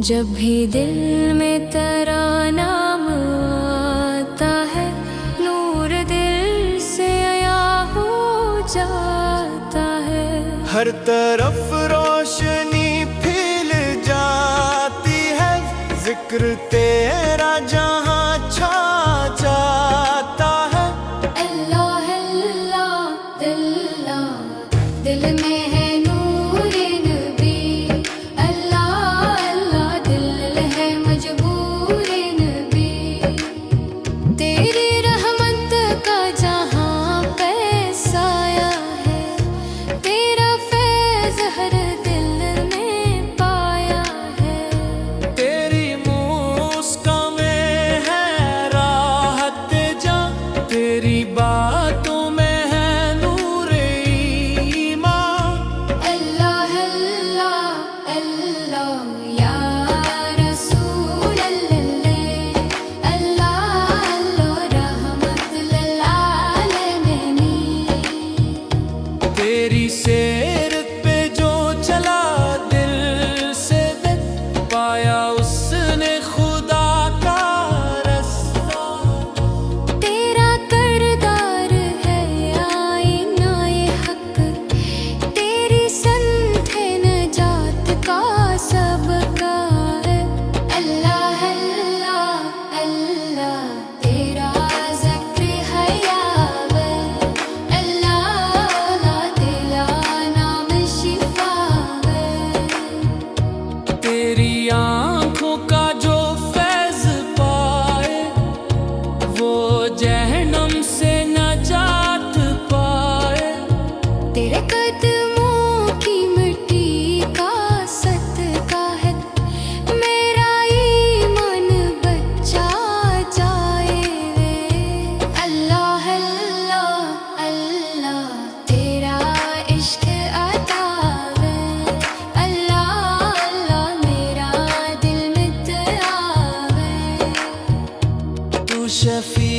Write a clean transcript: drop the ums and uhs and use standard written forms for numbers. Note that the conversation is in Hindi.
जब भी दिल में तेरा नाम आता है, नूर दिल से आया हो जाता है। हर तरफ रोशनी फैल जाती है, जिक्र तेरा जहां छा जाता है। अल्लाह अल्लाह अल्लाह दिल में है तेरी बातों में है नूर ईमान। अल्लाह अल्लाह अल्लाह या रसूल अल्लाह, अल्लाह अल्लाह रहमत लिल आलमीन। तेरी सीरत पे जो चला दिल से पाया उसने खुदा का रास्ता। तेरा करदार है आईना ये हक, तेरी संत है नजात का सबका है। अल्लाह अल्लाह अल्लाह तेरा ज़िक्र हयावे, अल्लाह अल्लाह तेरा नाम शिफा है। तेरी आँखों का जो फैज़ पाए, वो जहन्नम से नजात पाए। तेरे कदमों की मिट्टी का सदका है, मेरा ईमान बचा जाए वे। अल्लाह अल्लाह अल्लाह तेरा इश्क अता वे, अल्लाह अल्लाह मेरा दिल में आवे। तू शफी